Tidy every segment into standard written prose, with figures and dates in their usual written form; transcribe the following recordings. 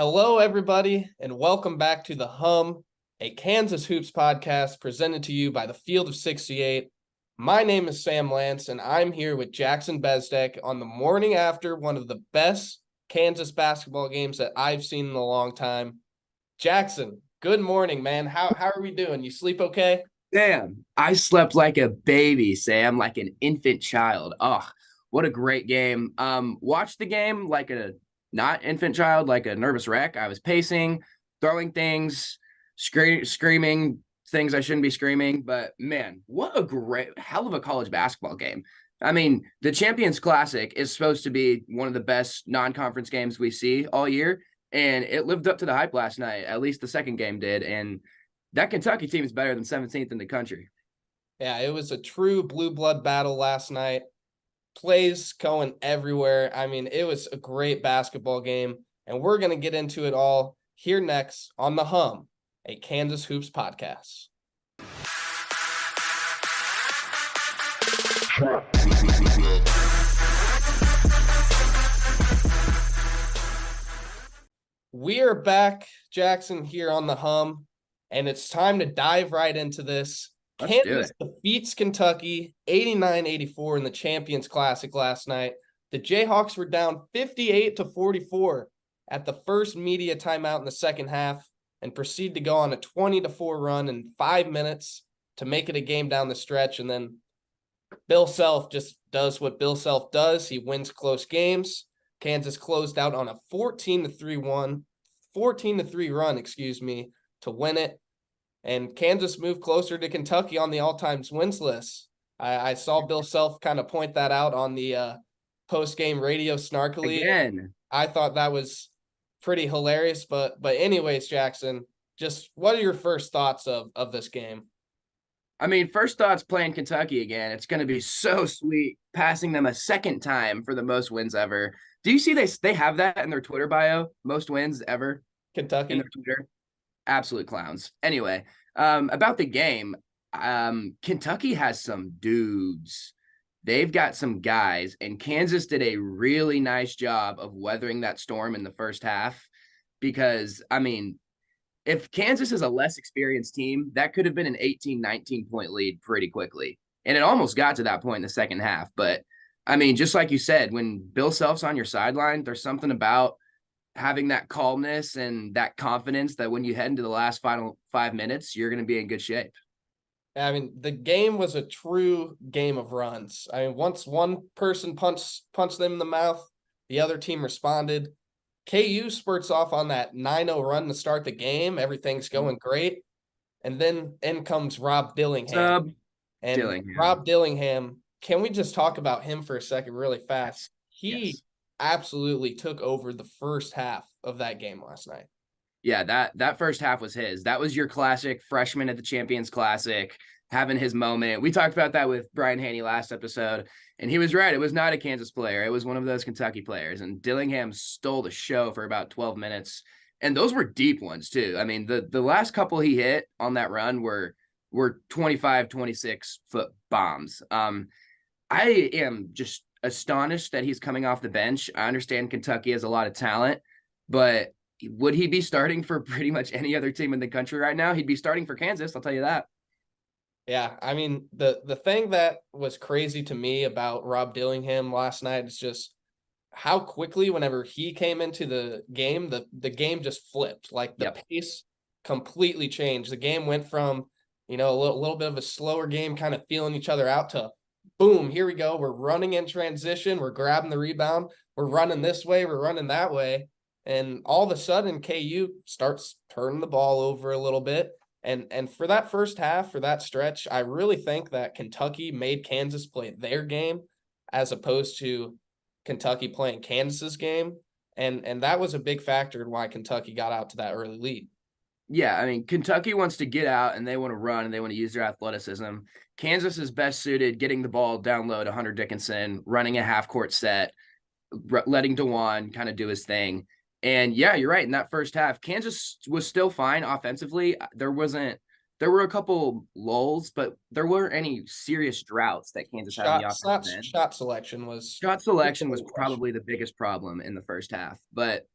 Hello, everybody, and welcome back to The Hum, a Kansas Hoops podcast presented to you by the Field of 68. My name is Sam Lance, and I'm here with Jackson Bezdek on the morning after one of the best Kansas basketball games that I've seen in a long time. Jackson, good morning, man. How are we doing? You sleep okay? Damn, I slept like a baby, Sam, like an infant child. Oh, what a great game. Watched the game like a not infant child, like a nervous wreck. I was pacing, throwing things, screaming things I shouldn't be screaming. But man, what a great hell of a college basketball game. I mean, the Champions Classic is supposed to be one of the best non-conference games we see all year, and it lived up to the hype last night. At least the second game did, and that Kentucky team is better than 17th in the country. Yeah, it was a true blue blood battle last night. Plays going everywhere. I mean, it was a great basketball game, and we're going to get into it all here next on The Hum, a Kansas Hoops podcast. We are back, Jackson, here on The Hum, and it's time to dive right into this. Let's do Kansas it. defeats Kentucky 89-84 in the Champions Classic last night. The Jayhawks were down 58-44 at the first media timeout in the second half and proceed to go on a 20-4 run in 5 minutes to make it a game down the stretch. And then Bill Self just does what Bill Self does. He wins close games. Kansas closed out on a 14-3 run, to win it. And Kansas moved closer to Kentucky on the all-time wins list. I saw Bill Self kind of point that out on the post-game radio snarkily. Again. I thought that was pretty hilarious. But anyways, Jackson, just what are your first thoughts of this game? I mean, first thoughts playing Kentucky again. It's going to be so sweet passing them a second time for the most wins ever. Do you see they have that in their Twitter bio? Most wins ever Kentucky in their Twitter. Absolute clowns. Anyway, about the game, Kentucky has some dudes. They've got some guys, and Kansas did a really nice job of weathering that storm in the first half because, I mean, if Kansas is a less experienced team, that could have been an 18, 19-point lead pretty quickly. And it almost got to that point in the second half. But, I mean, just like you said, when Bill Self's on your sideline, there's something about having that calmness and that confidence that when you head into the last final 5 minutes, you're going to be in good shape. I mean, the game was a true game of runs. I mean, once one person punched them in the mouth, the other team responded. KU spurts off on that 9-0 run to start the game. Everything's going great. And then in comes Rob Dillingham. Rob Dillingham, can we just talk about him for a second really fast? He absolutely took over the first half of that game last night. Yeah, that first half was his. That was your classic freshman at the Champions Classic, having his moment. We talked about that with Brian Haney last episode, and he was right. It was not a Kansas player. It was one of those Kentucky players, and Dillingham stole the show for about 12 minutes, and those were deep ones too. I mean, the last couple he hit on that run were 25, 26-foot bombs. I am just astonished that he's coming off the bench. I understand Kentucky has a lot of talent, but would he be starting for pretty much any other team in the country right now? He'd be starting for Kansas, I'll tell you that. Yeah, I mean, the thing that was crazy to me about Rob Dillingham last night is just how quickly, whenever he came into the game, the game just flipped. Like the pace completely changed. The game went from, a little bit of a slower game, kind of feeling each other out, to boom, here we go. We're running in transition. We're grabbing the rebound. We're running this way. We're running that way. And all of a sudden, KU starts turning the ball over a little bit. And for that first half, for that stretch, I really think that Kentucky made Kansas play their game as opposed to Kentucky playing Kansas's game. And that was a big factor in why Kentucky got out to that early lead. Yeah, I mean, Kentucky wants to get out and they want to run and they want to use their athleticism. Kansas is best suited getting the ball down low to Hunter Dickinson, running a half-court set, letting DeJuan kind of do his thing. And yeah, you're right. In that first half, Kansas was still fine offensively. There were a couple lulls, but there weren't any serious droughts that Kansas had on the offensive end. Shot selection was probably the biggest problem in the first half. But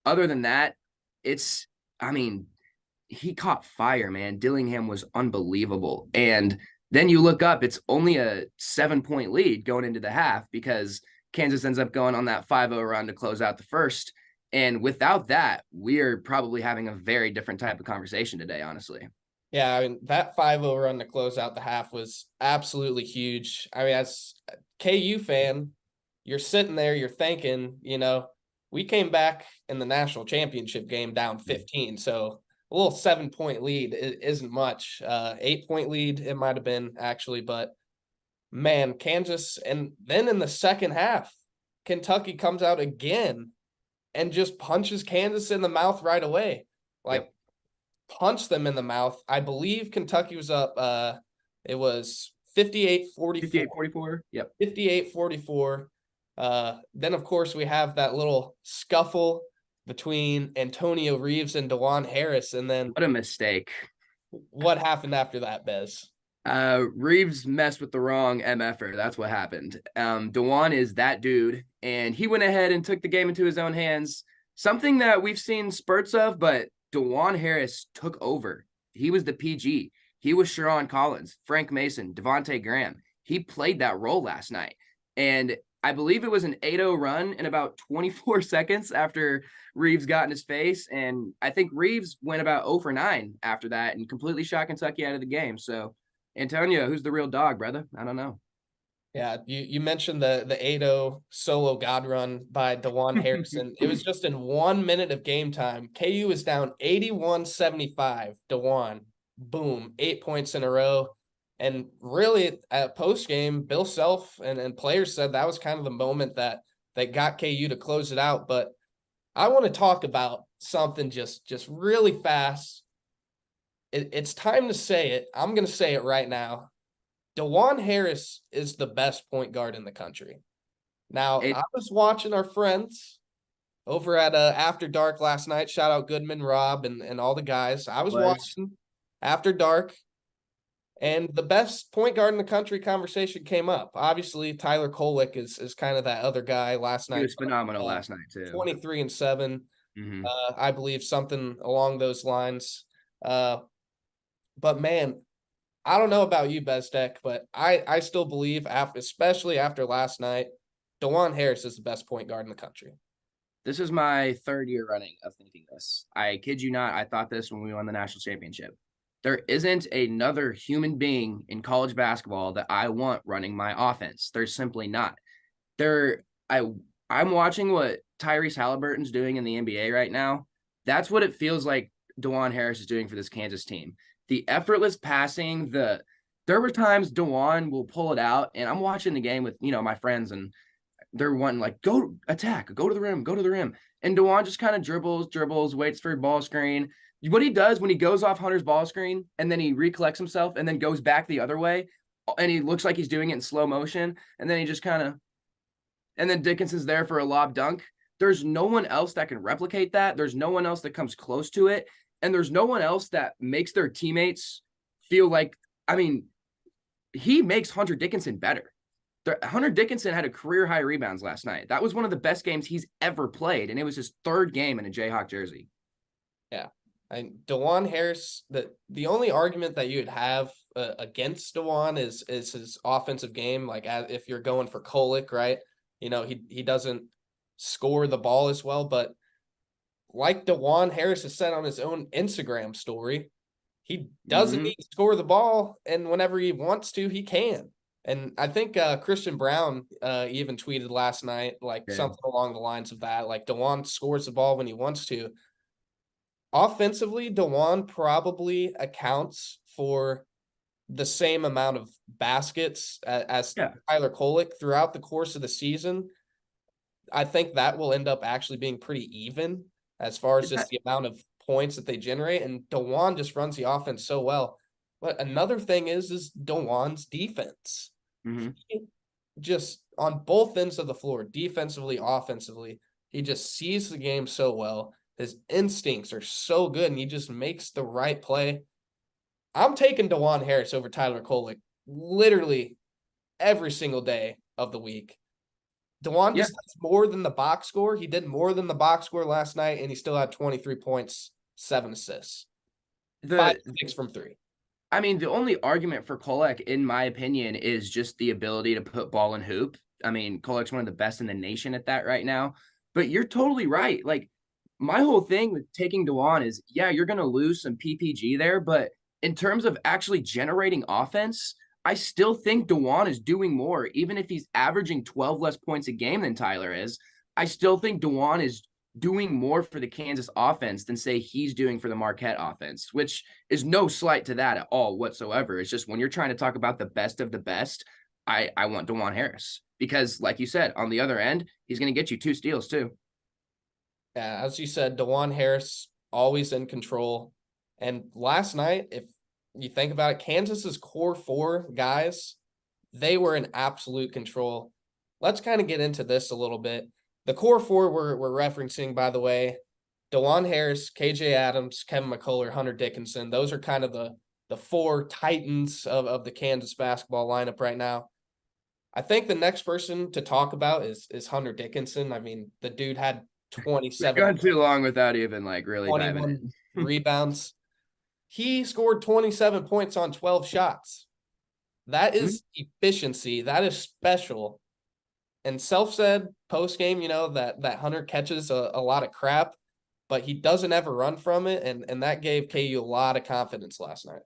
other than that, it's, I mean, he caught fire, man. Dillingham was unbelievable. And then you look up, it's only a 7-point lead going into the half because Kansas ends up going on that 5-0 run to close out the first. And without that, we are probably having a very different type of conversation today, honestly. Yeah, I mean, that 5-0 run to close out the half was absolutely huge. I mean, as a KU fan, you're sitting there, you're thinking, we came back in the national championship game down 15. So a little 7-point lead isn't much. 8-point lead, it might have been actually, but man, Kansas. And then in the second half, Kentucky comes out again and just punches Kansas in the mouth right away. Like, Yep. Punch them in the mouth. I believe Kentucky was up. It was 58-44. 58-44. Yep. 58-44. Then, of course, we have that little scuffle between Antonio Reeves and DeJuan Harris. And then What a mistake. what happened after that, Bez? Reeves messed with the wrong MFer. That's what happened. DeJuan is that dude, and he went ahead and took the game into his own hands. Something that we've seen spurts of, but DeJuan Harris took over. He was the PG. He was Sharon Collins, Frank Mason, Devontae Graham. He played that role last night. And I believe it was an 8-0 run in about 24 seconds after Reeves got in his face. And I think Reeves went about 0 for 9 after that and completely shot Kentucky out of the game. So, Antonio, who's the real dog, brother? I don't know. Yeah, you mentioned the 8-0 solo God run by DeJuan Harrison. It was just in 1 minute of game time. KU was down 81-75. DeJuan, boom, 8 points in a row. And really, at post game, Bill Self and players said that was kind of the moment that got KU to close it out. But I want to talk about something just really fast. It's time to say it. I'm going to say it right now. DeJuan Harris is the best point guard in the country. Now, It I was watching our friends over at After Dark last night. Shout out Goodman, Rob, and all the guys. I was was watching After Dark, and the best point guard in the country conversation came up. Obviously, Tyler Kolek is kind of that other guy last he night. was phenomenal last night too. 23-7, Mm-hmm. I believe, something along those lines. But man, I don't know about you, Bezdek, but I still believe, especially after last night, DeJuan Harris is the best point guard in the country. This is my third year running of thinking this. I kid you not. I thought this when we won the national championship. There isn't another human being in college basketball that I want running my offense. There's simply not. There, I'm watching what Tyrese Halliburton's doing in the NBA right now. That's what it feels like DeJuan Harris is doing for this Kansas team. The effortless passing, there were times DeJuan will pull it out, and I'm watching the game with my friends, and they're wanting like go attack, go to the rim, go to the rim, and DeJuan just kind of dribbles, waits for a ball screen. What he does when he goes off Hunter's ball screen and then he recollects himself and then goes back the other way, and he looks like he's doing it in slow motion, and then he just kind of, and then Dickinson's there for a lob dunk. There's no one else that can replicate that. There's no one else that comes close to it. And there's no one else that makes their teammates feel like, I mean, he makes Hunter Dickinson better. Hunter Dickinson had a career high rebounds last night. That was one of the best games he's ever played. And it was his third game in a Jayhawk jersey. Yeah. And DeJuan Harris, the only argument that you'd have against DeJuan is his offensive game. Like, if you're going for Kolek, right? He doesn't score the ball as well, but like DeJuan Harris has said on his own Instagram story, he doesn't need to score the ball, and whenever he wants to, he can. And I think Christian Brown even tweeted last night, like something along the lines of that, like DeJuan scores the ball when he wants to. Offensively, DeJuan probably accounts for the same amount of baskets as Tyler Kolek throughout the course of the season. I think that will end up actually being pretty even as far as just the amount of points that they generate. And DeJuan just runs the offense so well. But another thing is DeJuan's defense. Mm-hmm. Just on both ends of the floor, defensively, offensively, he just sees the game so well. His instincts are so good, and he just makes the right play. I'm taking DeJuan Harris over Tyler Kolek literally every single day of the week. DeJuan Yeah, just does more than the box score. He did more than the box score last night, and he still had 23 points, 7 assists, 5 the 6 from 3. I mean, the only argument for Kolek, in my opinion, is just the ability to put ball in hoop. I mean, Kolek's one of the best in the nation at that right now. But you're totally right. Like, my whole thing with taking DeJuan is, yeah, you're going to lose some PPG there, but in terms of actually generating offense, I still think DeJuan is doing more, even if he's averaging 12 less points a game than Tyler is. I still think DeJuan is doing more for the Kansas offense than say he's doing for the Marquette offense, which is no slight to that at all whatsoever. It's just when you're trying to talk about the best of the best, I want DeJuan Harris because, like you said, on the other end, he's going to get you 2 steals too. Yeah, as you said, DeJuan Harris always in control. And last night, if you think about it, Kansas's core 4 guys, they were in absolute control. Let's kind of get into this a little bit. The core 4 we're referencing, by the way, DeJuan Harris, KJ Adams, Kevin McCullough, Hunter Dickinson. Those are kind of the 4 titans of the Kansas basketball lineup right now. I think the next person to talk about is Hunter Dickinson. I mean, the dude had We've 27, gone too long without even like really diving 21 in. rebounds. He scored 27 points on 12 shots. That is efficiency. That is special. And Self said post game, that Hunter catches a lot of crap, but he doesn't ever run from it. And that gave KU a lot of confidence last night.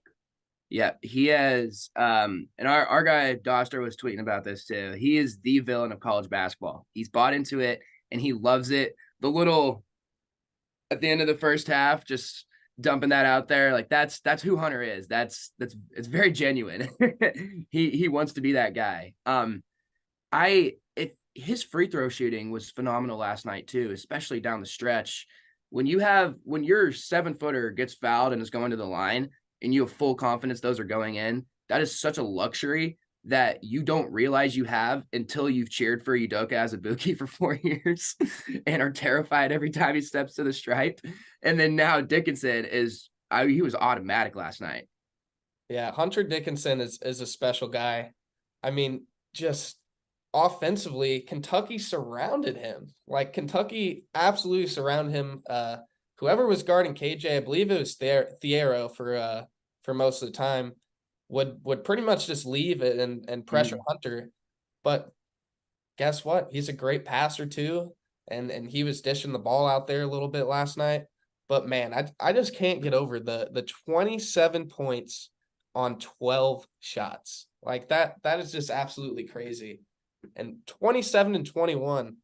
Yeah, he has and our guy Doster was tweeting about this too. He is the villain of college basketball. He's bought into it and he loves it. The little at the end of the first half, just dumping that out there, like that's who Hunter is. That's it's very genuine. He wants to be that guy. His free throw shooting was phenomenal last night too, especially down the stretch. When your 7-footer gets fouled and is going to the line and you have full confidence those are going in, that is such a luxury that you don't realize you have until you've cheered for Udoka Azubuike for 4 years and are terrified every time he steps to the stripe. And then now Dickinson he was automatic last night. Yeah, Hunter Dickinson is a special guy. I mean, just offensively, Kentucky surrounded him. Like Kentucky absolutely surrounded him. Whoever was guarding KJ, I believe it was Thiero for most of the time, would pretty much just leave it and pressure Hunter. But guess what? He's a great passer too. And he was dishing the ball out there a little bit last night. But man, I just can't get over the 27 points on 12 shots. Like that is just absolutely crazy. And 27 and 21.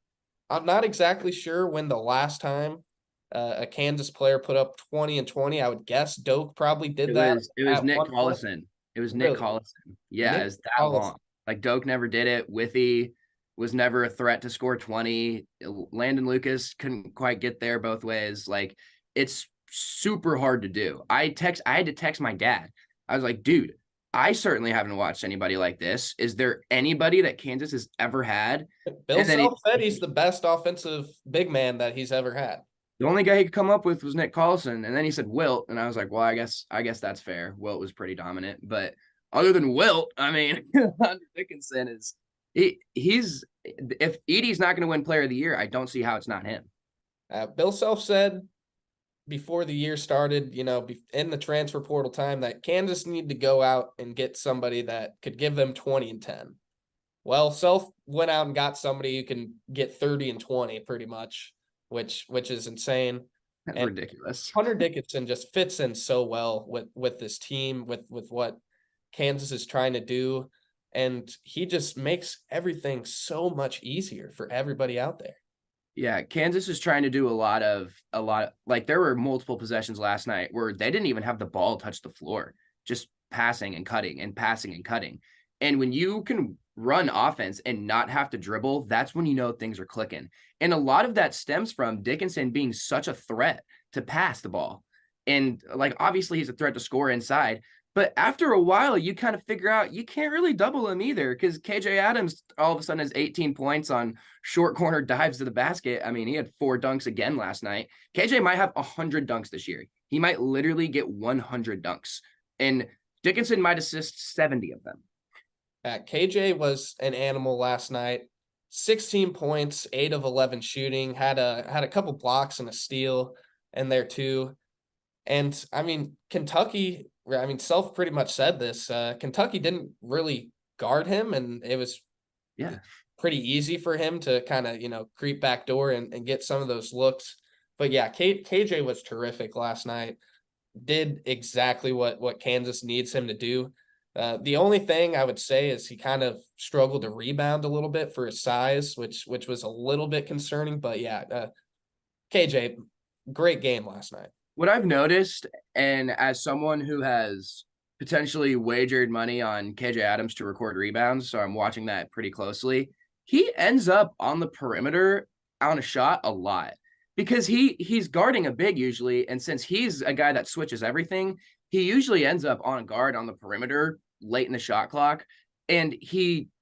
I'm not exactly sure when the last time a Kansas player put up 20 and 20. I would guess Doak probably did that It was at Nick one point. Collison. It was Nick Really? Collison. Yeah, Nick it's that Collins. long. Like Doak never did it. Withy was never a threat to score 20. Landon Lucas couldn't quite get there both ways. Like it's super hard to do. I had to text my dad. I was like, dude, I certainly haven't watched anybody like this. Is there anybody that Kansas has ever had? Bill And then Self said he's the best offensive big man that he's ever had. the only guy he could come up with was Nick Collison, and then he said Wilt, and I was like, well, I guess that's fair. Wilt was pretty dominant, but other than Wilt, I mean, Hunter Dickinson is he's if Edie's not going to win Player of the Year, I don't see how it's not him. Bill Self said before the year started, in the transfer portal time, that Kansas needed to go out and get somebody that could give them 20 and 10. Well, Self went out and got somebody who can get 30 and 20 pretty much, which is insane. That's And ridiculous. Hunter Dickinson just fits in so well with this team, with what Kansas is trying to do. And he just makes everything so much easier for everybody out there. Yeah, Kansas is trying to do a lot of like there were multiple possessions last night where they didn't even have the ball touch the floor, just passing and cutting and passing and cutting. And when you can run offense and not have to dribble, that's when you know things are clicking. And a lot of that stems from Dickinson being such a threat to pass the ball. And like obviously he's a threat to score inside, but after a while, you kind of figure out you can't really double him either because KJ Adams all of a sudden has 18 points on short corner dives to the basket. I mean, he had 4 dunks again last night. KJ might have 100 dunks this year. He might literally get 100 dunks. And Dickinson might assist 70 of them. KJ was an animal last night. 16 points, 8 of 11 shooting, had a couple blocks and a steal in there too. And I mean, Kentucky, I mean, Self pretty much said this. Kentucky didn't really guard him, and it was Yeah. pretty easy for him to kind of, creep back door and get some of those looks. But yeah, KJ was terrific last night. Did exactly what Kansas needs him to do. The only thing I would say is he kind of struggled to rebound a little bit for his size, which was a little bit concerning. But yeah, KJ, great game last night. What I've noticed, and as someone who has potentially wagered money on KJ Adams to record rebounds, so I'm watching that pretty closely, he ends up on the perimeter on a shot a lot because he's guarding a big usually, and since he's a guy that switches everything, he usually ends up on guard on the perimeter late in the shot clock, and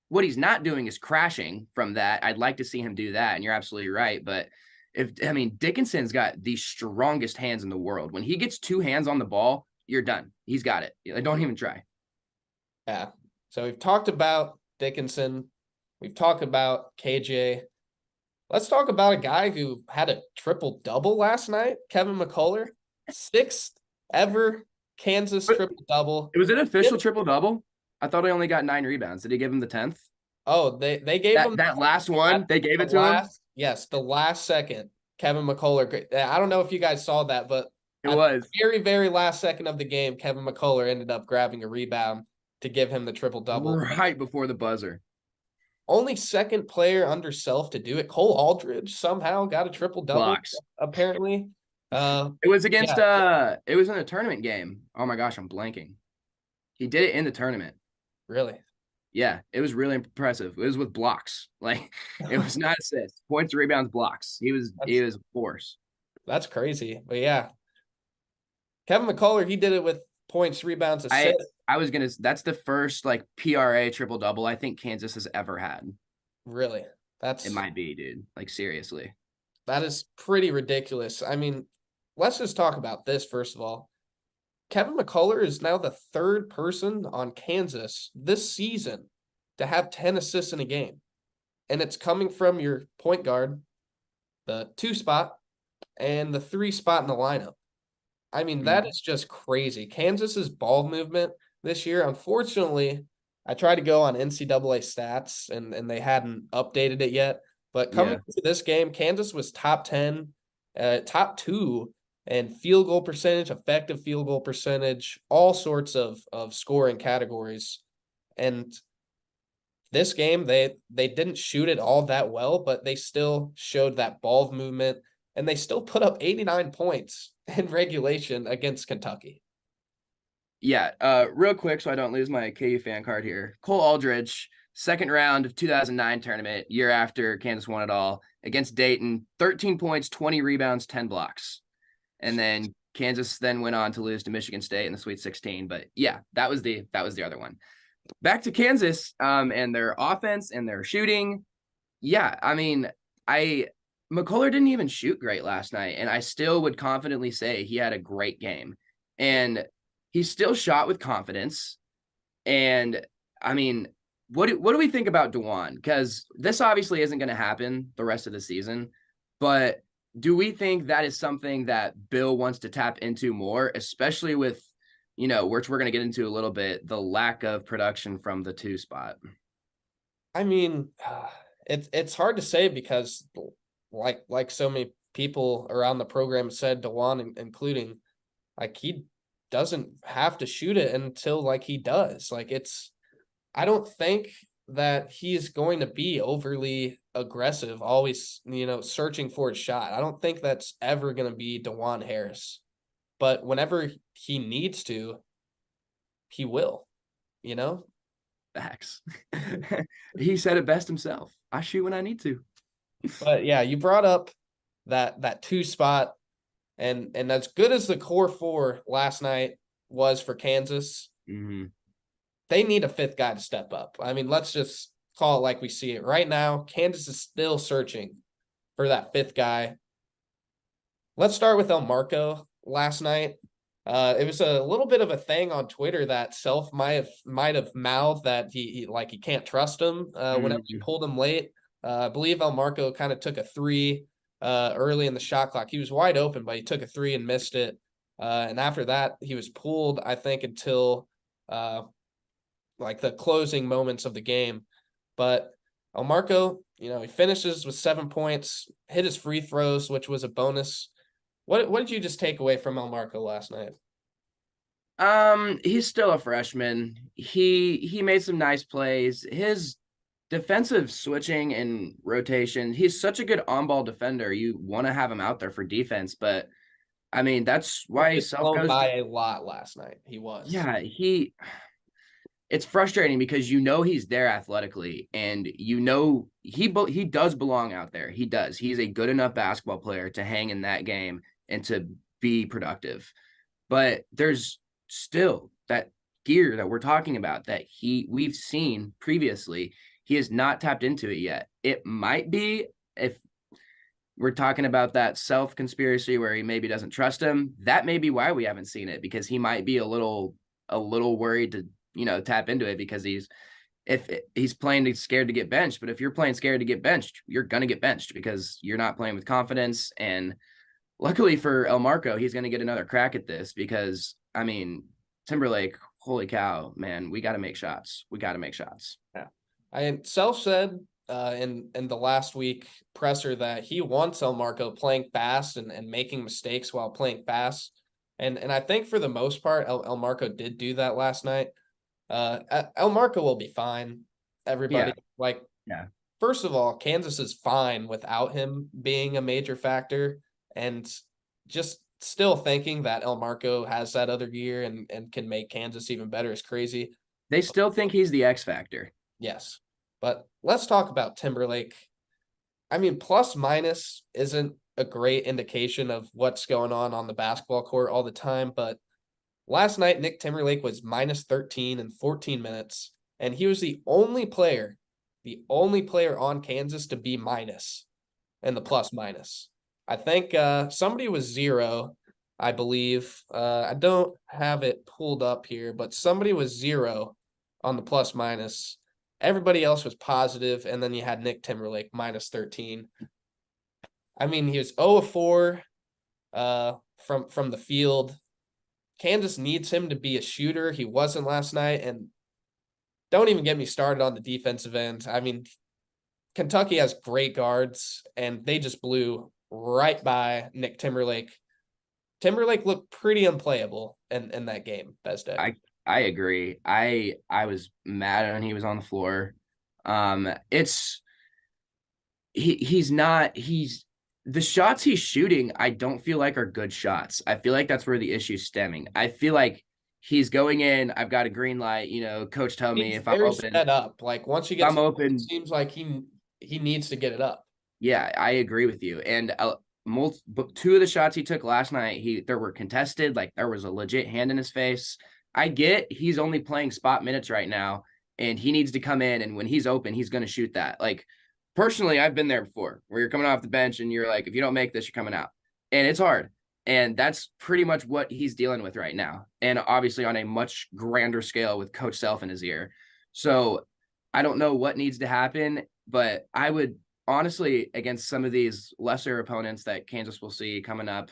what he's not doing is crashing from that. I'd like to see him do that, and you're absolutely right, but Dickinson's got the strongest hands in the world. When he gets 2 hands on the ball, you're done. He's got it. Don't even try. Yeah. So we've talked about Dickinson. We've talked about KJ. Let's talk about a guy who had a triple-double last night, Kevin McCullough. 6th ever Kansas triple-double. It was an official triple-double? I thought he only got 9 rebounds. Did he give him the 10th? Oh, they gave him that last one. They gave it to him? Yes, the last second. Kevin McCullough. I don't know if you guys saw that, but it was the very, very last second of the game, Kevin McCullough ended up grabbing a rebound to give him the triple-double. Right before the buzzer. Only second player under Self to do it. Cole Aldridge somehow got a triple-double, apparently. It was against it was in a tournament game. Oh my gosh, I'm blanking. He did it in the tournament. Really? Yeah, it was really impressive. It was with blocks. Like, it was not assists. Points, rebounds, blocks. He was a force. That's crazy. But yeah. Kevin McCullough, he did it with points, rebounds, assists. That's the first PRA triple-double I think Kansas has ever had. Really? It might be, dude. Seriously. That is pretty ridiculous. I mean, let's just talk about this first of all. Kevin McCullough is now the 3rd person on Kansas this season to have 10 assists in a game. And it's coming from your point guard, the 2 spot, and the 3 spot in the lineup. I mean, that is just crazy. Kansas's ball movement this year, unfortunately, I tried to go on NCAA stats, and they hadn't updated it yet. But coming to this game, Kansas was top 10, top 2 and field goal percentage, effective field goal percentage, all sorts of scoring categories. And this game, they didn't shoot it all that well, but they still showed that ball movement, and they still put up 89 points in regulation against Kentucky. Yeah, real quick so I don't lose my KU fan card here. Cole Aldridge, 2nd round of 2009 tournament, year after Kansas won it all, against Dayton, 13 points, 20 rebounds, 10 blocks. And then Kansas then went on to lose to Michigan State in the Sweet 16. But yeah, that was the other one. Back to Kansas and their offense and their shooting. Yeah, I mean, McCullough didn't even shoot great last night, and I still would confidently say he had a great game. And he still shot with confidence. And I mean, what do we think about DeJuan? Because this obviously isn't going to happen the rest of the season, but do we think that is something that Bill wants to tap into more, especially with, which we're going to get into a little bit, the lack of production from the 2 spot? I mean, it's hard to say because like so many people around the program said, DeJuan including, he doesn't have to shoot it until he does. I don't think that he is going to be overly aggressive, always, searching for a shot. I don't think that's ever going to be DeJuan Harris. But whenever he needs to, he will, Facts. He said it best himself. I shoot when I need to. But yeah, you brought up that 2 spot, and as good as the core 4 last night was for Kansas, they need a 5th guy to step up. I mean, let's just call it like we see it right now. Kansas is still searching for that 5th guy. Let's start with El Marco last night. It was a little bit of a thing on Twitter that Self might have mouthed that he can't trust him whenever he pulled him late. I believe Elmarko kind of took a three early in the shot clock. He was wide open, but he took a three and missed it. And after that, he was pulled, I think, until like the closing moments of the game. But Elmarko, he finishes with 7 points, hit his free throws, which was a bonus. What did you just take away from Elmarko last night? He's still a freshman. He made some nice plays. His defensive switching and rotation, he's such a good on-ball defender. You want to have him out there for defense, but I mean, that's why Self Blown goes by a lot last night. He was. yeah, it's frustrating because he's there athletically and he does belong out there. He does. He's a good enough basketball player to hang in that game and to be productive. But there's still that gear that we're talking about that we've seen previously. He has not tapped into it yet. It might be, if we're talking about that self conspiracy where he maybe doesn't trust him, that may be why we haven't seen it, because he might be a little worried to tap into it, because if he's playing scared to get benched. But if you're playing scared to get benched, you're gonna get benched because you're not playing with confidence. And luckily for Elmarko, he's gonna get another crack at this, because I mean, Timberlake, holy cow, man, we got to make shots. We got to make shots. Yeah. Self said in the last week presser that he wants Elmarko playing fast and making mistakes while playing fast. And I think for the most part, Elmarko did do that last night. Elmarko will be fine. Everybody, yeah. First of all, Kansas is fine without him being a major factor, and just still thinking that Elmarko has that other gear and can make Kansas even better is crazy. They still think he's the X factor. Yes. But let's talk about Timberlake. I mean, plus minus isn't a great indication of what's going on the basketball court all the time. But last night, Nick Timberlake was minus 13 in 14 minutes. And he was the only player on Kansas to be minus in the plus minus. I think somebody was 0, I believe. I don't have it pulled up here, but somebody was 0 on the plus minus. Everybody else was positive, and then you had Nick Timberlake minus 13. I mean, he was 0 of 4 from the field. Kansas needs him to be a shooter. He wasn't last night, and don't even get me started on the defensive end. I mean, Kentucky has great guards, and they just blew right by Nick Timberlake. Timberlake looked pretty unplayable in that game, Bezdek. I agree. I was mad when he was on the floor. He's the shots he's shooting, I don't feel like are good shots. I feel like that's where the issue's stemming. I feel like he's going in, I've got a green light, coach tell me if I'm open. Set up. Like once you get I'm open, it seems like he needs to get it up. Yeah, I agree with you. And two of the shots he took last night, there were contested, like there was a legit hand in his face. I get he's only playing spot minutes right now, and he needs to come in, and when he's open, he's going to shoot that. Like, personally, I've been there before, where you're coming off the bench and you're like, if you don't make this, you're coming out. And it's hard. And that's pretty much what he's dealing with right now. And obviously on a much grander scale with Coach Self in his ear. So I don't know what needs to happen, but I would honestly, against some of these lesser opponents that Kansas will see coming up,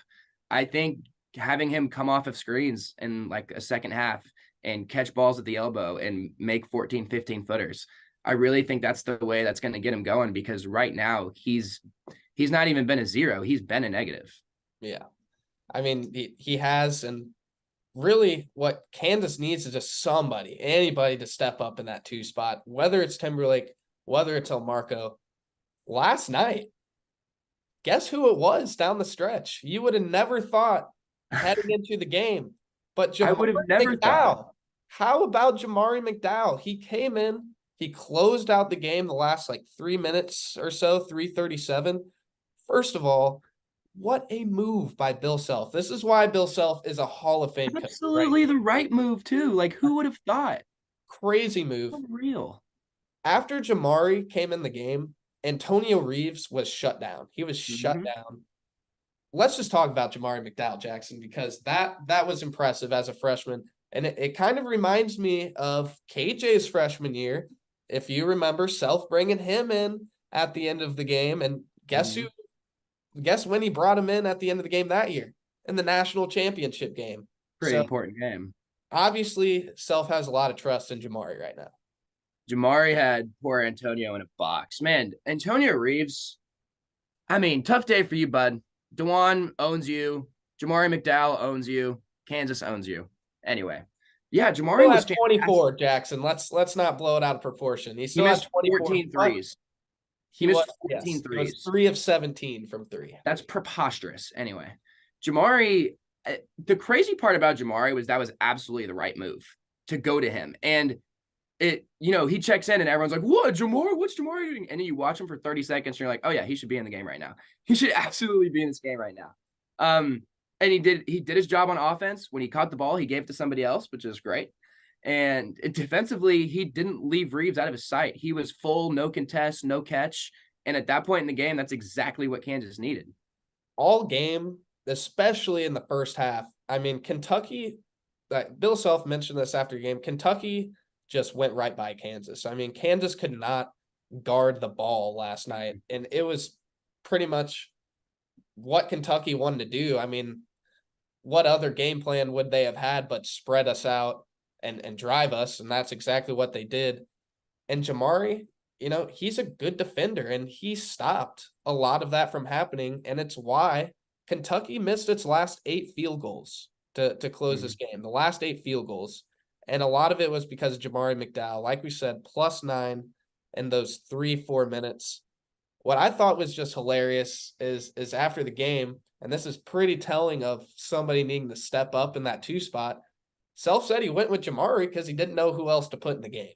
I think having him come off of screens in like a second half and catch balls at the elbow and make 14, 15 footers, I really think that's the way that's going to get him going, because right now he's not even been a 0. He's been a negative. Yeah. I mean, he has, and really what Kansas needs is just anybody to step up in that 2 spot, whether it's Timberlake, whether it's Elmarko. Last night, guess who it was down the stretch? You would have never thought heading into the game, but I would have never thought. How about Jamari McDowell? He came in, he closed out the game the last like 3 minutes or so, 3:37. First of all, what a move by Bill Self. This is why Bill Self is a Hall of Fame coach. Absolutely the right move, too. Like, who would have thought? Crazy move. Unreal. After Jamari came in the game, Antonio Reeves was shut down. He was shut down. Let's just talk about Jamari McDowell, Jackson, because that was impressive as a freshman. And it kind of reminds me of KJ's freshman year. If you remember, Self bringing him in at the end of the game. And Mhm. guess when he brought him in at the end of the game that year? In the national championship game. Pretty So important game. obviously, Self has a lot of trust in Jamari right now. Jamari had poor Antonio in a box. Man, Antonio Reeves, I mean, tough day for you, bud. Dewan owns you. Jamari McDowell owns you. Kansas owns you. Anyway, yeah, Jamari Still was had fantastic. 24, Jackson. Let's not blow it out of proportion. He He still had missed 24, 14 but threes. He he was, missed yes, 14 he was threes. 3 of 17 from 3. That's preposterous. Anyway, Jamari, the crazy part about Jamari was that was absolutely the right move to go to him. And he checks in and everyone's like, what, Jamari? What's Jamari doing? And then you watch him for 30 seconds and you're like, oh yeah, he should be in the game right now. He should absolutely be in this game right now. And he did his job on offense. When he caught the ball, he gave it to somebody else, which is great. And defensively, he didn't leave Reeves out of his sight. He was full, no contest, no catch. And at that point in the game, that's exactly what Kansas needed. All game, especially in the first half. I mean, Kentucky, like Bill Self mentioned this after the game, Kentucky just went right by Kansas. I mean, Kansas could not guard the ball last night, and it was pretty much what Kentucky wanted to do. I mean, what other game plan would they have had but spread us out and drive us? And that's exactly what they did. And Jamari, he's a good defender and he stopped a lot of that from happening. And it's why Kentucky missed its last 8 field goals to close this game, the last 8 field goals. And a lot of it was because of Jamari McDowell, like we said, +9 in those 3-4 minutes. What I thought was just hilarious is after the game, and this is pretty telling of somebody needing to step up in that 2 spot. Self said he went with Jamari because he didn't know who else to put in the game.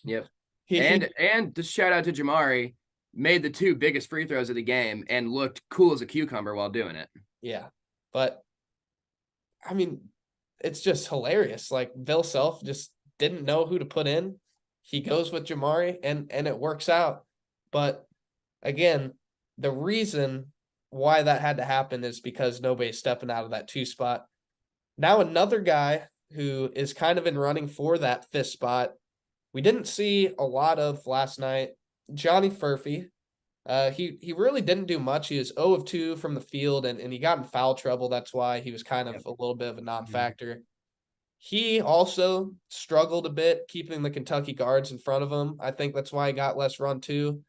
Yep. he And just shout out to Jamari, made the 2 biggest free throws of the game and looked cool as a cucumber while doing it. Yeah. But I mean, it's just hilarious. Like Bill Self just didn't know who to put in. He goes with Jamari and it works out. But again, the reason why that had to happen is because nobody's stepping out of that 2 spot. Now another guy who is kind of in running for that 5th spot, we didn't see a lot of last night, Johnny Furphy. He really didn't do much. He was 0 of 2 from the field, and he got in foul trouble. That's why he was kind of Yep. a little bit of a Mm-hmm. non-factor. He also struggled a bit keeping the Kentucky guards in front of him. I think that's why he got less run too.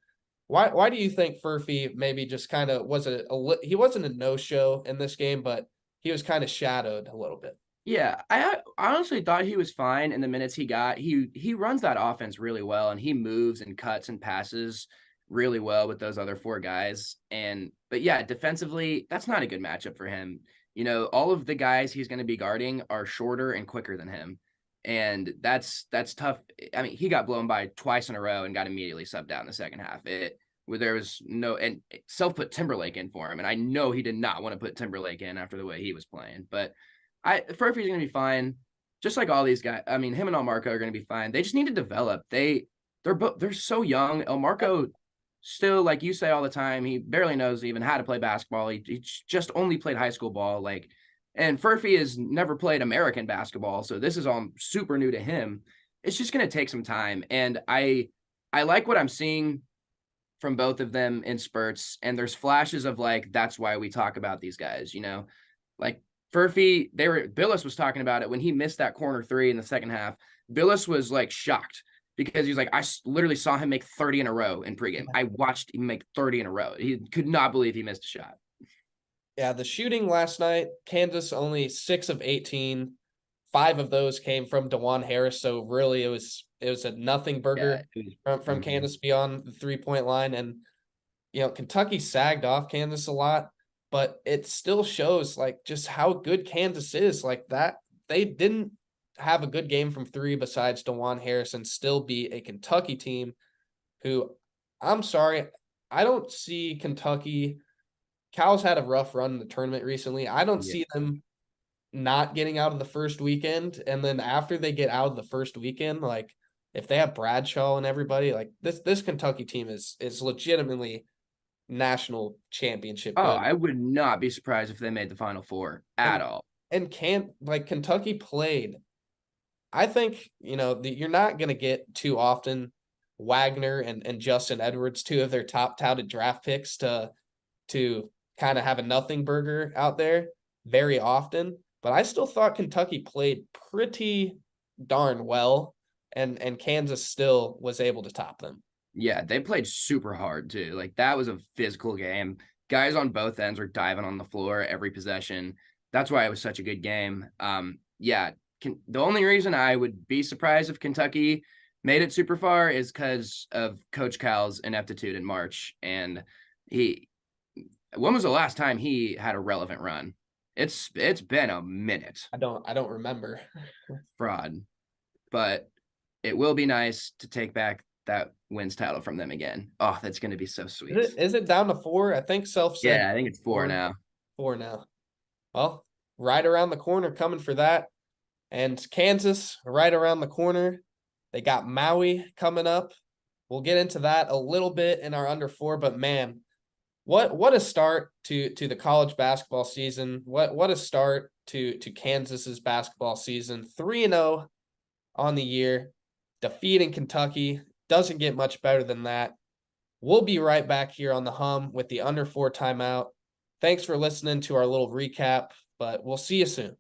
Why do you think Furphy maybe just kind of he wasn't a no-show in this game, but he was kind of shadowed a little bit? Yeah, I honestly thought he was fine in the minutes he got. He runs that offense really well, and he moves and cuts and passes really well with those other 4 guys. But yeah, defensively, that's not a good matchup for him. All of the guys he's going to be guarding are shorter and quicker than him, and that's tough. I mean, he got blown by twice in a row and got immediately subbed out in the second half. Where there was no, and Self put Timberlake in for him, and I know he did not want to put Timberlake in after the way he was playing, but. Furphy's going to be fine, just like all these guys. I mean, him and Elmarco are going to be fine. They just need to develop. They're so young. Elmarco still, like you say all the time, he barely knows even how to play basketball. He just only played high school ball, and Furphy has never played American basketball, so this is all super new to him. It's just going to take some time, and I like what I'm seeing from both of them in spurts, and there's flashes of that's why we talk about these guys, like Furphy, Billis was talking about it when he missed that corner 3 in the second half. Billis was shocked because he's like, I literally saw him make 30 in a row in pregame. I watched him make 30 in a row. He could not believe he missed a shot. Yeah, the shooting last night, Kansas only 6 of 18. 5 of those came from DeJuan Harris. So really it was a nothing Yeah. burger from Kansas beyond the 3-point line. And Kentucky sagged off Kansas a lot, but it still shows just how good Kansas is. Like that, they didn't have a good game from 3 besides DeJuan Harris and still be a Kentucky team who, I'm sorry, I don't see Kentucky. Cal's had a rough run in the tournament recently. I don't Yeah. see them not getting out of the first weekend. And then after they get out of the first weekend, if they have Bradshaw and everybody, this Kentucky team is legitimately national championship Oh, good. I would not be surprised if they made the Final Four at all. And Kentucky played. I think, you're not going to get too often Wagner and Justin Edwards, two of their top touted draft picks, to kind of have a nothing burger out there very often. But I still thought Kentucky played pretty darn well, and Kansas still was able to top them. Yeah, they played super hard too. Like that was a physical game. Guys on both ends were diving on the floor every possession. That's why it was such a good game. Yeah, the only reason I would be surprised if Kentucky made it super far is because of Coach Cal's ineptitude in March. And when was the last time he had a relevant run? It's been a minute. I don't remember. Fraud. But it will be nice to take back that wins title from them again. Oh, that's going to be so sweet. Is it down to 4? I think Self said. Yeah, I think it's 4 now. 4 now. Well, right around the corner coming for that. And Kansas right around the corner. They got Maui coming up. We'll get into that a little bit in our under 4, but man, what a start to the college basketball season. What a start to Kansas's basketball season. 3-0 on the year, defeating Kentucky. Doesn't get much better than that. We'll be right back here on the Hum with the under 4 timeout. Thanks for listening to our little recap, but we'll see you soon.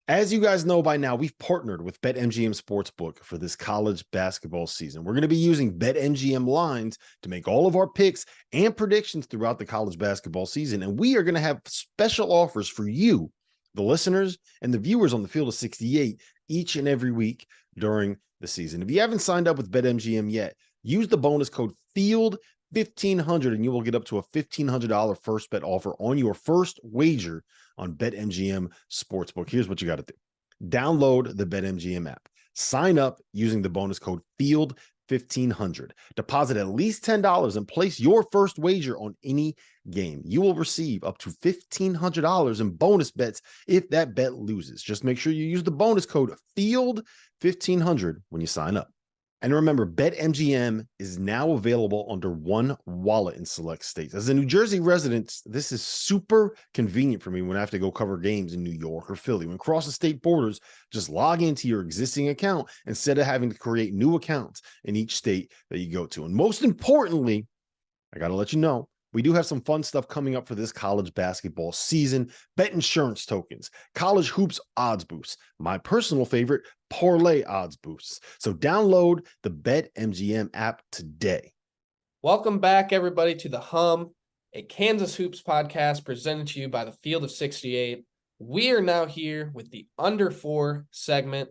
As you guys know by now, we've partnered with BetMGM Sportsbook for this college basketball season. We're going to be using BetMGM lines to make all of our picks and predictions throughout the college basketball season. And we are going to have special offers for you, the listeners and the viewers on the Field of 68 each and every week during the season. If you haven't signed up with BetMGM yet, use the bonus code FIELD1500 and you will get up to a $1,500 first bet offer on your first wager on BetMGM Sportsbook. Here's what you got to do. Download the BetMGM app. Sign up using the bonus code FIELD1500. Deposit at least $10 and place your first wager on any game. You will receive up to $1,500 in bonus bets if that bet loses. Just make sure you use the bonus code FIELD1500 when you sign up. And remember, BetMGM is now available under one wallet in select states. As a New Jersey resident, this is super convenient for me when I have to go cover games in New York or Philly. When crossing state borders, just log into your existing account instead of having to create new accounts in each state that you go to. And most importantly, I got to let you know, we do have some fun stuff coming up for this college basketball season. Bet insurance tokens, college hoops odds boosts, my personal favorite, parlay odds boosts. So download the BetMGM app today. Welcome back, everybody, to the Hum, a Kansas Hoops podcast presented to you by the Field of 68. We are now here with the Under 4 segment,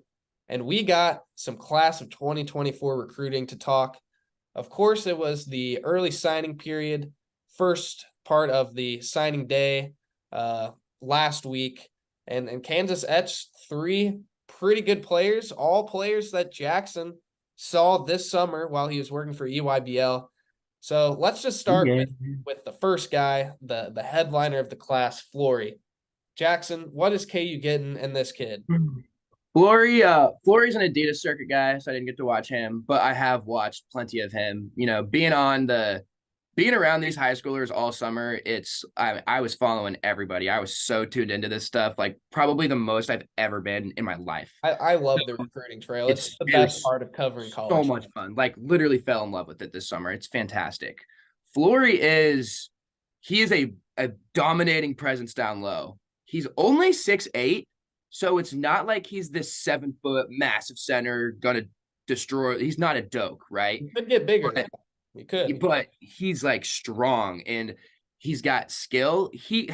and we got some class of 2024 recruiting to talk. Of course, it was the early signing period, first part of the signing day last week, and Kansas etched 3 pretty good players, all players that Jackson saw this summer while he was working for EYBL. So let's just start with the first guy, the headliner of the class, Flory. Jackson, what is KU getting in this kid? Flory's an Adidas circuit guy, so I didn't get to watch him, but I have watched plenty of him. You know, being around these high schoolers all summer, I was following everybody. I was so tuned into this stuff, like probably the most I've ever been in my life. I love the recruiting trail. It's the best part of covering college. So much fun. Like literally fell in love with it this summer. It's fantastic. Flory is a dominating presence down low. He's only 6'8", so it's not like he's this 7-foot massive center gonna destroy. He's not a doke, right? He could get bigger. He could, but he's like strong and he's got skill. He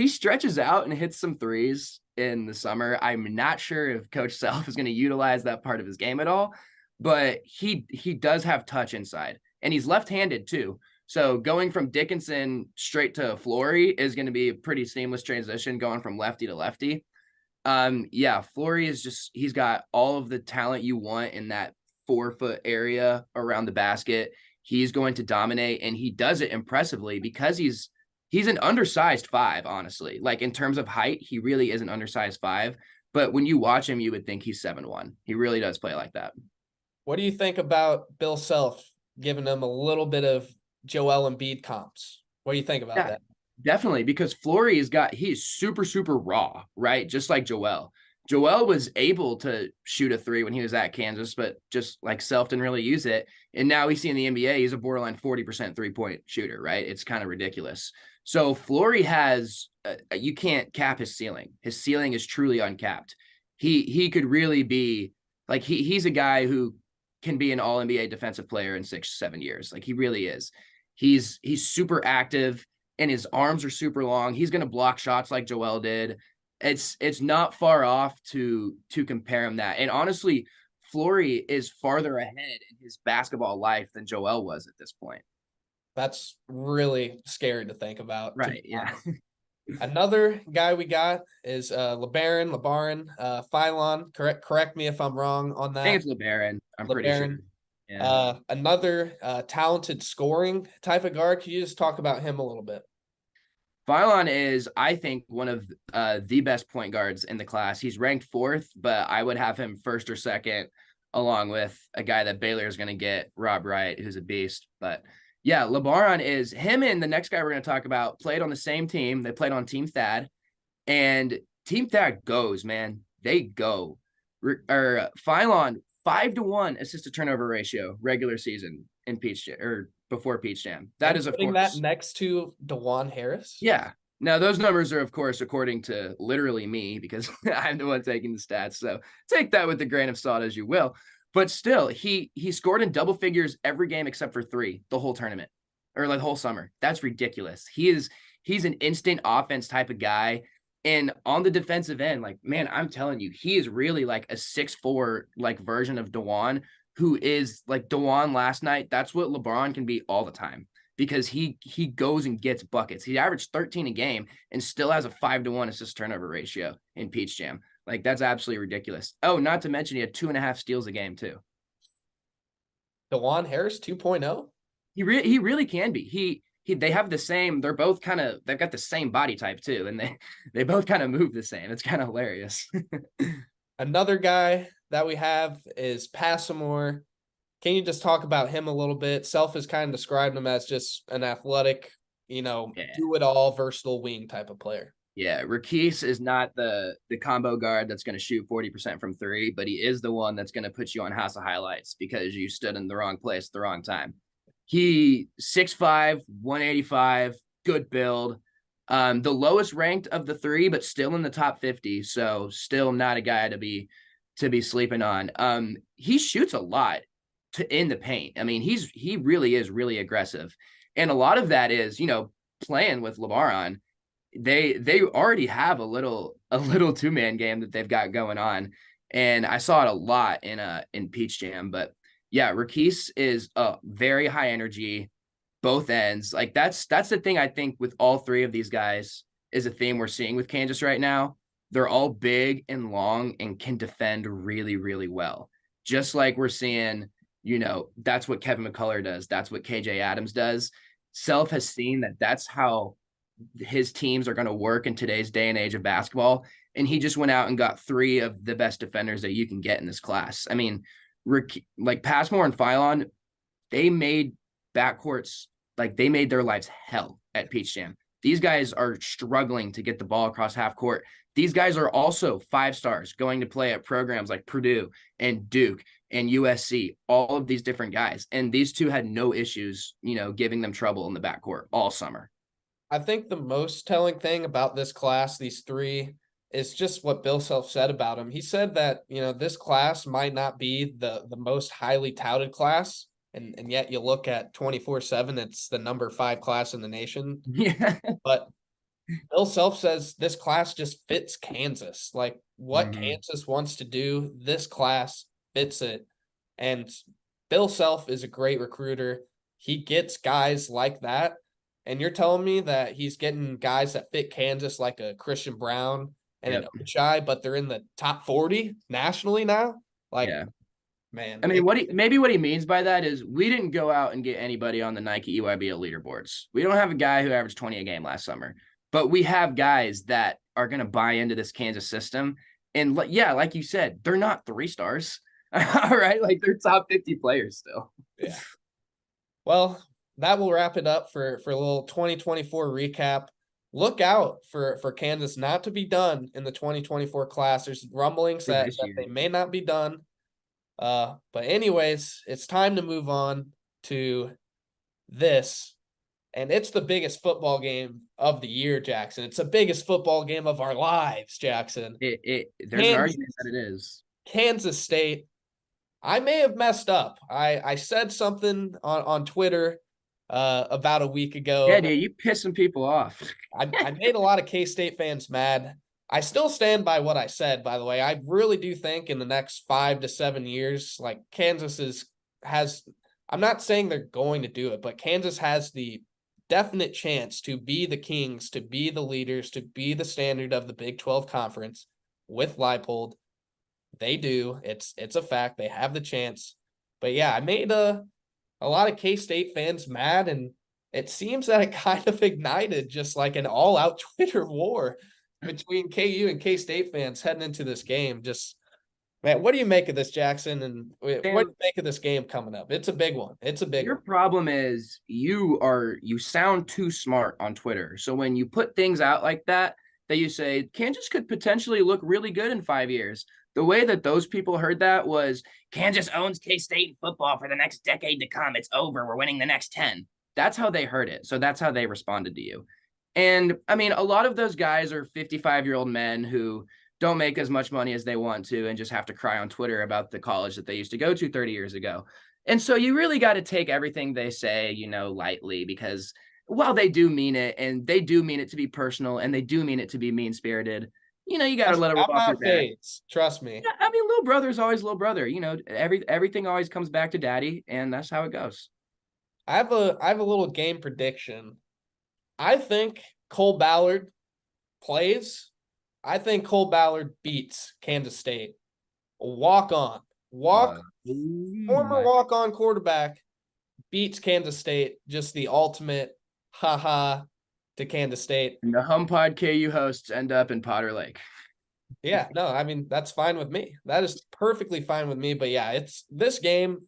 stretches out and hits some threes in the summer. I'm not sure if Coach Self is going to utilize that part of his game at all, but he does have touch inside, and he's left-handed too. So going from Dickinson straight to Flory is going to be a pretty seamless transition going from lefty to lefty. Flory is he's got all of the talent you want in that 4-foot area around the basket. He's going to dominate, and he does it impressively because he's an undersized 5, honestly. Like in terms of height, he really is an undersized 5. But when you watch him, you would think he's 7'1". He really does play like that. What do you think about Bill Self giving him a little bit of Joel Embiid comps? What do you think about that? Definitely, because Flory he's super, super raw, right? Just like Joel. Joel was able to shoot a three when he was at Kansas, but just like Self didn't really use it. And now we see in the NBA, he's a borderline 40% 3-point shooter, right? It's kind of ridiculous. So Flory has, you can't cap his ceiling. His ceiling is truly uncapped. He could really be like, he's a guy who can be an all NBA defensive player in 6-7 years. Like he really is. He's super active and his arms are super long. He's going to block shots like Joel did. It's not far off to compare him that. And honestly, Flory is farther ahead in his basketball life than Joel was at this point. That's really scary to think about. Right. Yeah. Another guy we got is LeBaron, Phylon. Correct me if I'm wrong on that. I think it's LeBaron. I'm pretty sure. Yeah. Another talented scoring type of guard. Can you just talk about him a little bit? Phylon is, I think, one of the best point guards in the class. He's ranked 4th, but I would have him 1st or 2nd, along with a guy that Baylor is going to get, Rob Wright, who's a beast. But yeah, LeBaron is, him and the next guy we're going to talk about played on the same team. They played on Team Thad, and Team Thad goes, man. They go. Phylon, 5-to-1 assist to turnover ratio regular season in Peach Jam, or before Peach Jam. That is, of course, that next to DeJuan Harris. Yeah. Now those numbers are, of course, according to literally me, because I'm the one taking the stats. So take that with a grain of salt as you will. But still, he scored in double figures every game except for 3 the whole tournament, or like the whole summer. That's ridiculous. He's an instant offense type of guy. And on the defensive end, like, man, I'm telling you, he is really like a 6'4" like version of DeJuan, who is like DeJuan last night. That's what LeBron can be all the time, because he goes and gets buckets. He averaged 13 a game and still has a 5-to-1 assist turnover ratio in Peach Jam. Like, that's absolutely ridiculous. Oh, not to mention he had 2.5 steals a game too. DeJuan Harris 2.0. He really can be. They have the same, they've got the same body type too. And they both kind of move the same. It's kind of hilarious. Another guy that we have is Passamore. Can you just talk about him a little bit? Self has kind of described him as just an athletic, do-it-all, versatile wing type of player. Yeah, Rakis is not the combo guard that's going to shoot 40% from 3, but he is the one that's going to put you on House of Highlights because you stood in the wrong place at the wrong time. He 6'5", 185, good build. The lowest ranked of the 3, but still in the top 50. So still not a guy to be sleeping on. He shoots a lot in the paint. I mean, he really is really aggressive. And a lot of that is, playing with LeBaron. They already have a little 2-man game that they've got going on. And I saw it a lot in Peach Jam. But yeah, Rakis is very high energy, both ends. Like that's the thing I think with all 3 of these guys is a theme we're seeing with Kansas right now. They're all big and long and can defend really, really well. Just like we're seeing, that's what Kevin McCullough does. That's what KJ Adams does. Self has seen that that's how his teams are going to work in today's day and age of basketball. And he just went out and got 3 of the best defenders that you can get in this class. I mean, like Passmore and Phylon, they made backcourts, like they made their lives hell at Peach Jam. These guys are struggling to get the ball across half court. These guys are also 5 stars going to play at programs like Purdue and Duke and USC, all of these different guys. And these 2 had no issues, giving them trouble in the backcourt all summer. I think the most telling thing about this class, these 3, is just what Bill Self said about him. He said that, this class might not be the most highly touted class. And yet you look at 24/7, it's the number 5 class in the nation. Yeah. But Bill Self says this class just fits Kansas. Like what Kansas wants to do, this class fits it. And Bill Self is a great recruiter. He gets guys like that. And you're telling me that he's getting guys that fit Kansas like a Christian Brown and an Ochai, but they're in the top 40 nationally now? Like, yeah. Man. I mean, what he means by that is we didn't go out and get anybody on the Nike EYBL leaderboards. We don't have a guy who averaged 20 a game last summer, but we have guys that are going to buy into this Kansas system. And yeah, like you said, they're not 3 stars. All right. Like they're top 50 players still. Yeah. Well, that will wrap it up for a little 2024 recap. look out for Kansas not to be done in the 2024 class. There's rumblings that they may not be done. But anyways, it's time to move on to this. And it's the biggest football game of the year, Jackson. It's the biggest football game of our lives, Jackson. There's an argument that it is. Kansas State. I may have messed up. I said something on Twitter about a week ago. Yeah, dude, you pissing people off. I made a lot of K-State fans mad. I still stand by what I said, by the way. I really do think in the next 5 to 7 years, like Kansas has, I'm not saying they're going to do it, but Kansas has the definite chance to be the kings, to be the leaders, to be the standard of the Big 12 conference with Leipold. They do. It's a fact. They have the chance. But yeah, I made a lot of K-State fans mad, and it seems that it kind of ignited just like an all-out Twitter war between KU and K-State fans heading into this game. Just, man, what do you make of this, Jackson? And what do you make of this game coming up? It's a big one. It's a big one. Your problem is you sound too smart on Twitter. So when you put things out like that you say Kansas could potentially look really good in 5 years, the way that those people heard that was Kansas owns K-State in football for the next decade to come. It's over. We're winning the next 10. That's how they heard it. So that's how they responded to you. And I mean, a lot of those guys are 55-year-old men who don't make as much money as they want to and just have to cry on Twitter about the college that they used to go to 30 years ago. And so you really got to take everything they say, lightly, because while they do mean it, and they do mean it to be personal, and they do mean it to be mean-spirited, you got to let it roll off your back. Trust me. Yeah, I mean, little brother is always little brother. Everything always comes back to daddy, and that's how it goes. I have a little game prediction. I think Cole Ballard plays. I think Cole Ballard beats Kansas State. Former walk-on quarterback beats Kansas State. Just the ultimate ha-ha to Kansas State. And the HomePod KU hosts end up in Potter Lake. Yeah, no, I mean, that's fine with me. That is perfectly fine with me. But yeah, it's this game.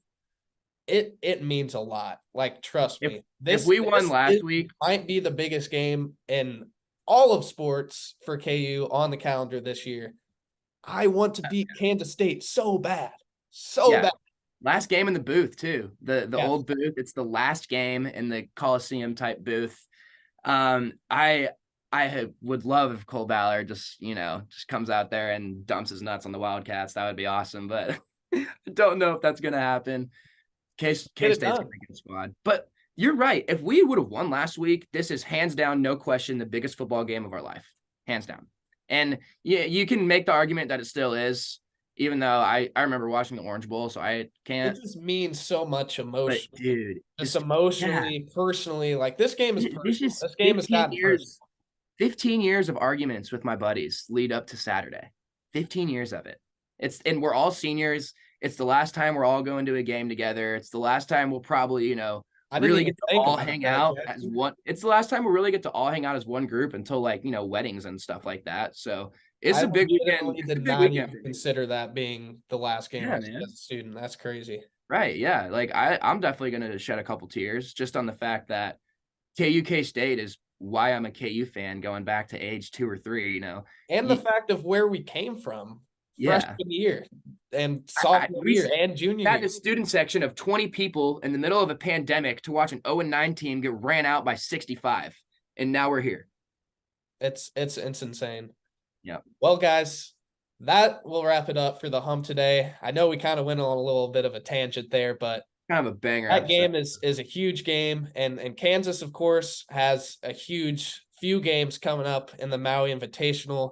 It means a lot. Like, trust me. If we won last week, might be the biggest game in all of sports for KU on the calendar this year. I want to beat Kansas State so bad. Bad. Last game in the booth too. The old booth. It's the last game in the Coliseum type booth. I would love if Cole Ballard just comes out there and dumps his nuts on the Wildcats. That would be awesome, but I don't know if that's gonna happen. K-State's got a good squad. But you're right. If we would have won last week, this is hands down, no question, the biggest football game of our life. Hands down. And yeah, you can make the argument that it still is, even though I remember watching the Orange Bowl, so I can't. It just means so much emotion. But dude. Just emotionally, personally, like this game is personal. This game has gotten 15 years of arguments with my buddies lead up to Saturday. 15 years of it. And we're all seniors. It's the last time we're all going to a game together. It's the last time we'll probably, really get to all hang out as one. It's the last time we'll really get to all hang out as one group until weddings and stuff like that. So it's a big weekend. Did not even consider that being the last game as a student. That's crazy. Right. Yeah. Like I'm definitely going to shed a couple tears just on the fact that K-State is why I'm a KU fan going back to age 2 or 3, And the fact of where we came from. Freshman year and sophomore year and junior year. Had a student section of 20 people in the middle of a pandemic to watch an 0-9 team get ran out by 65. And now we're here. It's insane. Yeah. Well, guys, that will wrap it up for the Hump today. I know we kind of went on a little bit of a tangent there, but kind of a banger. That game is a huge game. And Kansas, of course, has a huge few games coming up in the Maui Invitational.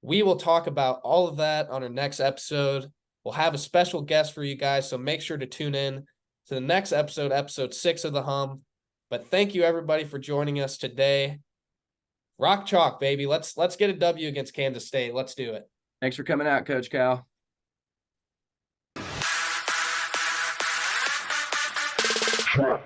We will talk about all of that on our next episode. We'll have a special guest for you guys, so make sure to tune in to the next episode, episode 6 of the Hum. But thank you, everybody, for joining us today. Rock chalk, baby. Let's get a W against Kansas State. Let's do it. Thanks for coming out, Coach Cal. Sure.